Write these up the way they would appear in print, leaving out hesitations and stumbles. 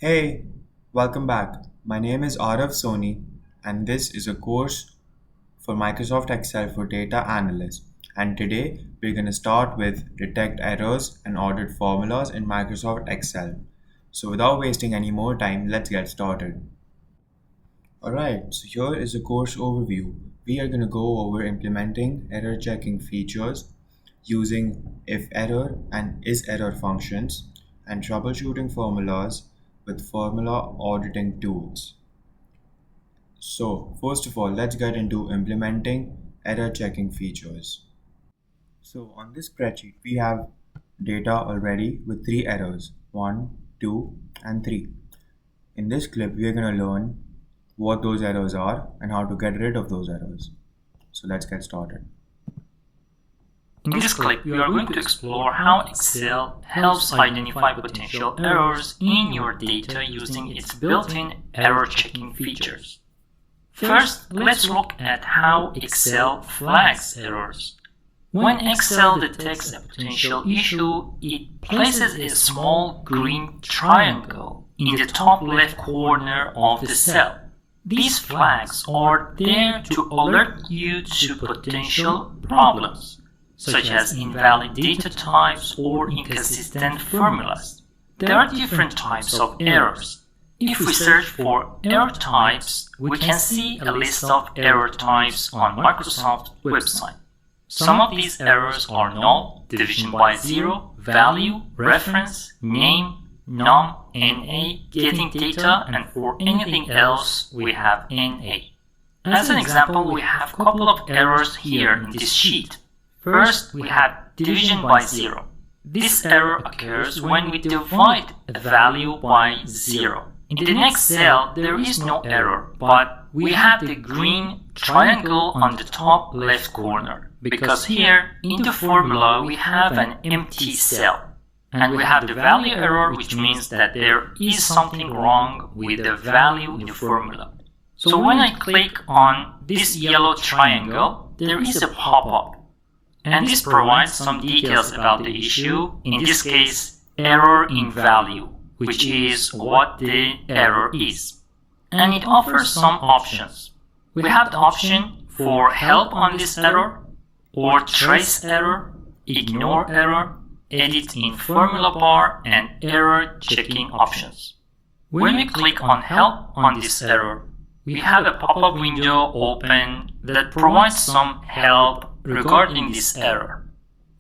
Hey, welcome back. My name is Arav Soni, and this is a course for Microsoft Excel for data analysts. And today we're going to start with detect errors and audit formulas in Microsoft Excel. So without wasting any more time, let's get started. Alright, so here is a course overview. We are going to go over implementing error checking features using if error and is error functions and troubleshooting formulas with formula auditing tools. So first of all, let's get into implementing error checking features. So on this spreadsheet, we have data already with three errors, 1, 2, and 3. In this clip, we are going to learn what those errors are and how to get rid of those errors. So let's get started. In this clip, we are going to explore how Excel helps identify potential errors in your data using its built-in error checking features. First, let's look at how Excel flags errors. When Excel detects a potential issue, it places a small green triangle in the top left corner of the cell. These flags are there to alert you to potential problems, such as invalid data types or inconsistent formulas. There are different types of errors. If we search for error types, we can see a list of error types on Microsoft website. Some of these errors are null, division by zero, value, reference, name, num, NA, getting data, and for anything else we have NA. As an example, we have a couple of errors here in this sheet. First, we have division by zero. This error occurs when we divide a value by zero. In the next cell, there is no error, but we have the green triangle on the top left corner, because here in the formula we have an empty cell. And we have the value error, which means that there is something wrong with the value in the formula. So when I click on this yellow triangle, there is a pop-up. And this provides some details about the issue, in this case, error in value, which is what the error is. And it offers some options. We have the option for help on this error, or trace error, ignore error, edit in formula bar, and error checking options. When we click on help on this error, we have a pop-up window open that provides some help regarding this error.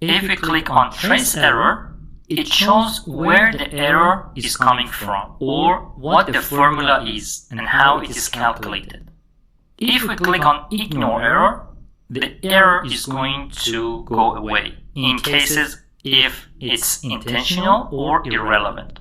If we click on trace error, it shows where the error is coming from or what the formula is and how it is calculated. If we click on ignore error, the error is going to go away in cases if it's intentional or irrelevant.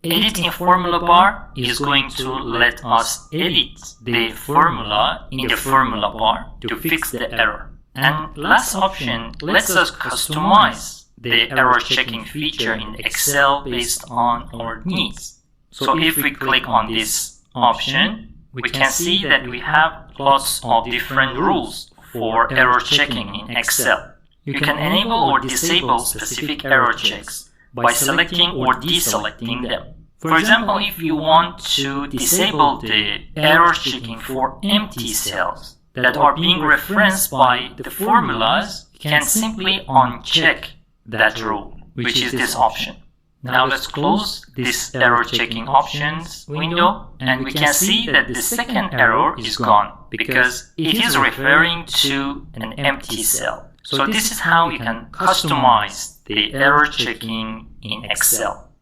Edit in formula bar is going to let us edit the formula in the formula bar to fix the error. And last option lets us customize the error checking feature in Excel based on our needs. So if we click on this option, we can see that we have lots of different rules for error checking in Excel. You can enable or disable specific error checks by selecting or deselecting them. For example, if you want to disable the error checking for empty cells that are being referenced by the formulas, you can simply uncheck that rule, which is this option. Now let's close this error checking options window, and we can see that the second error is gone because it is referring to an empty cell. So this is how you can customize the error checking in Excel.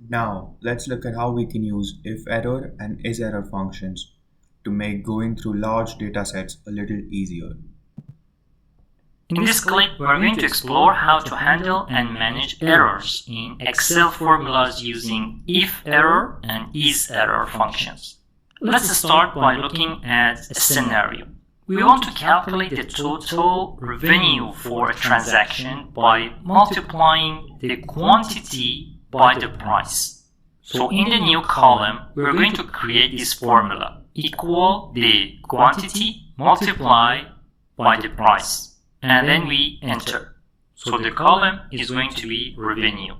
Now let's look at how we can use if error and is error functions to make going through large datasets a little easier. In this clip, we're going to explore how to handle and manage errors in Excel formulas using if error and is error functions. Let's start by looking at a scenario. We want to calculate the total revenue for a transaction by multiplying the quantity by the price. So in the new column, we're going to create this formula, equal the quantity multiplied by the price. And then we enter. So the column is going to be revenue.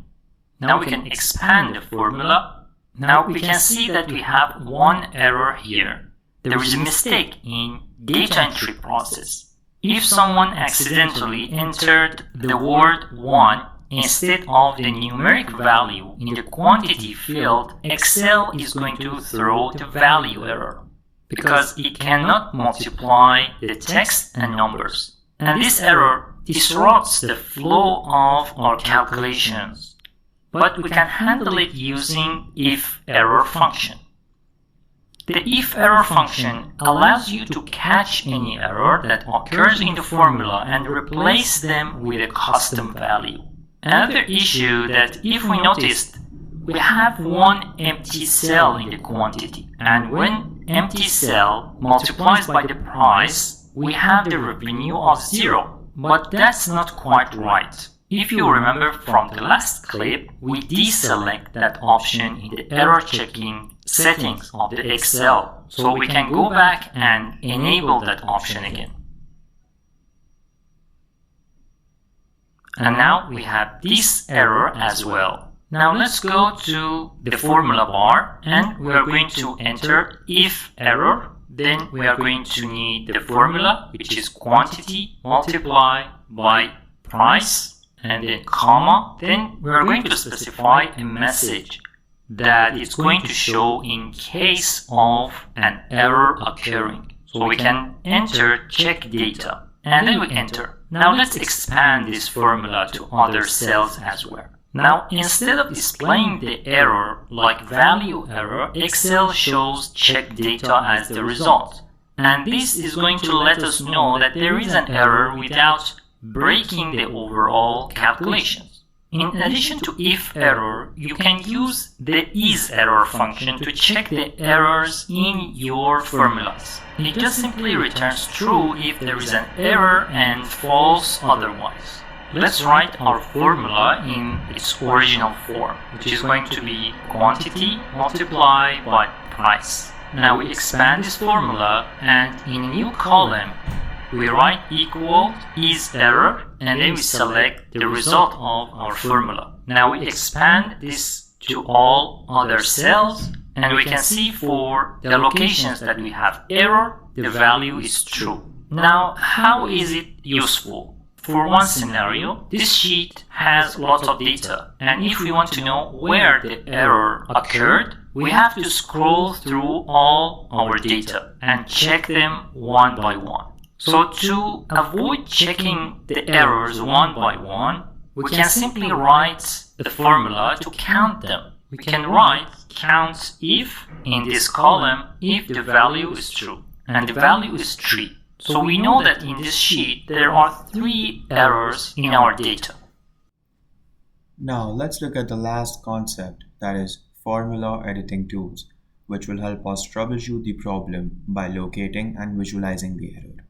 Now we can expand the formula Now we can see that we have one error here. There is a mistake in data entry process. If someone accidentally entered the word 1 instead of the numeric value in the quantity field, Excel is going to throw the value error because it cannot multiply the text and numbers. And this error disrupts the flow of our calculations. But we can handle it using if error function. The if error function allows you to catch any error that occurs in the formula and replace them with a custom value. Another issue that if we noticed, we have one empty cell in the quantity, and when empty cell multiplies by the price, we have the revenue of 0, but that's not quite right. If you remember from the last clip, we deselect that option in the error checking settings of the Excel, so we can go back and enable that option again. And now we have this error as well. Now let's go to the formula bar and we are going to enter if error. Then we are going to need the formula, which is quantity multiplied by price, and then comma. Then we are going to specify a message that is going to show in case of an error occurring. So we can enter check data and then we enter. Now let's expand this formula to other cells as well. Now instead of displaying the error like value error, Excel shows check data as the result. And this is going to let us know that there is an error without breaking the overall calculations. In addition to if error, you can use the is error function to check the errors in your formulas. It just simply returns true if there is an error and false otherwise. Let's write our formula in its original form, which is going to be quantity multiplied by price. Now we expand this formula and in a new column, we write equal is error and then we select the result of our formula. Now we expand this to all other cells and we can see for the locations that we have error, the value is true. Now how is it useful? For one scenario, this sheet has lots of data and if we want to know where the error occurred, we have to scroll through all our data and check them one by one. So to avoid checking the errors one by one, we can simply write the formula to count them. We can write count if in this column if the value is true, and the value is 3. So we know that in this sheet there are 3 errors in our data. Now let's look at the last concept, that is formula editing tools, which will help us troubleshoot the problem by locating and visualizing the error.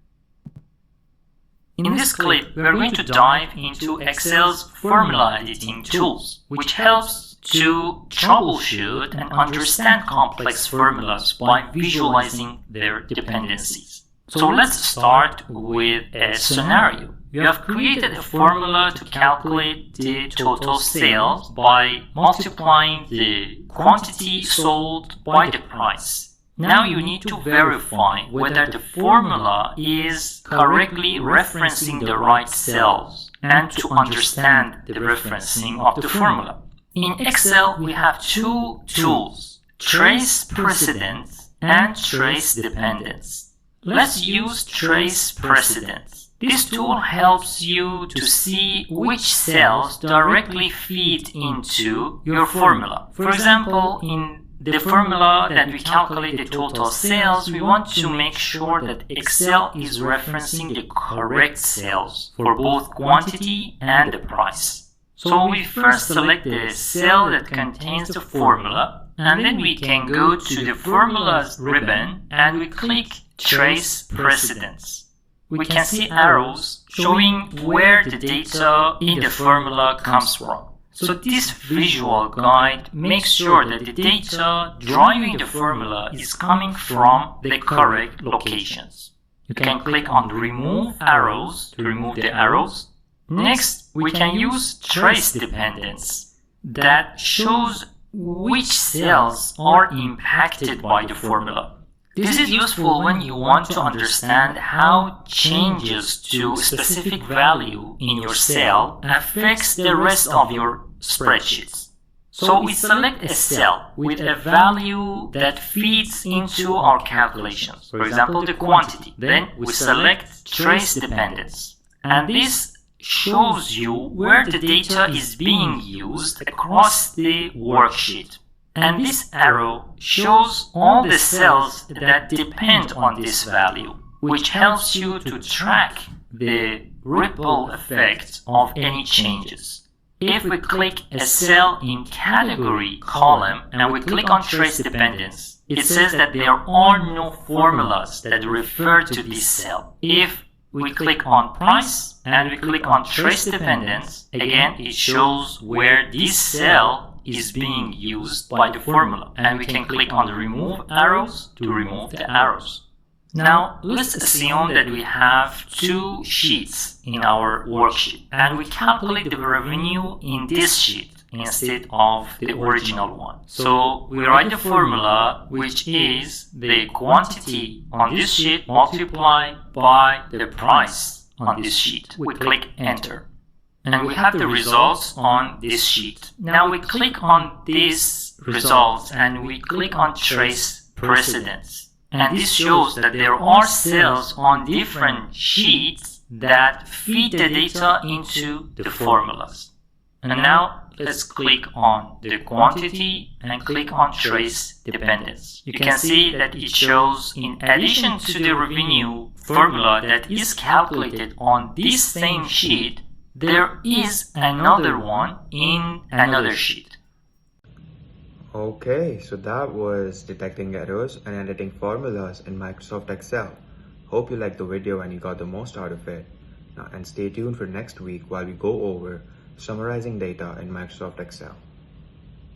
In this clip, we are going to dive into Excel's formula editing tools, which helps to troubleshoot and understand complex formulas by visualizing their dependencies. So let's start with a scenario. You have created a formula to calculate the total sales by multiplying the quantity sold by the price. Now you need to verify whether the formula is correctly referencing the right cells and to understand the referencing of the formula. In Excel, we have 2 tools, trace precedence and trace dependence. Let's use trace precedence. This tool helps you to see which cells directly feed into your formula. For example, in the formula that we calculate the total sales, we want to make sure that Excel is referencing the correct cells for both quantity and the price. So we first select the cell that contains the formula, and then we can go to the formulas ribbon and we click trace precedence. We can see arrows showing where the data in the formula comes from. So this visual guide makes sure that the data driving the formula is coming from the correct locations. You can click on remove arrows to remove the arrows. Next, we can use trace dependence that shows which cells are impacted by the formula. This is useful when you want to understand how changes to a specific value in your cell affects the rest of your spreadsheets. So we select a cell with a value that feeds into our calculations, for example the quantity. Then we select trace dependence, and this shows you where the data is being used across the worksheet. And this arrow shows all the cells that depend on this value, which helps you to track the ripple effect of any changes. If we click a cell in category column and we click on trace dependence, it says that there are no formulas that refer to this cell. If we click on price and we click on trace dependence, again it shows where this cell is being used by the formula, and we can click on the remove arrows to remove the arrows. Now let's assume that we have two sheets in our worksheet and we calculate the revenue in this sheet instead of the original one. So we write the formula, which is the quantity on this sheet multiplied by the price on this sheet. We click enter, and we have the results on this sheet. Now we click on these results and we click on trace precedence, and this shows that there are cells on different sheets that feed the data into the formulas. And now let's click on the quantity and click on trace dependence. You can see that it shows, in addition to the revenue formula that is calculated on this same sheet, there is another one in another sheet. Okay, so that was detecting errors and editing formulas in Microsoft Excel. Hope you liked the video and you got the most out of it. Now, and stay tuned for next week while we go over summarizing data in Microsoft Excel.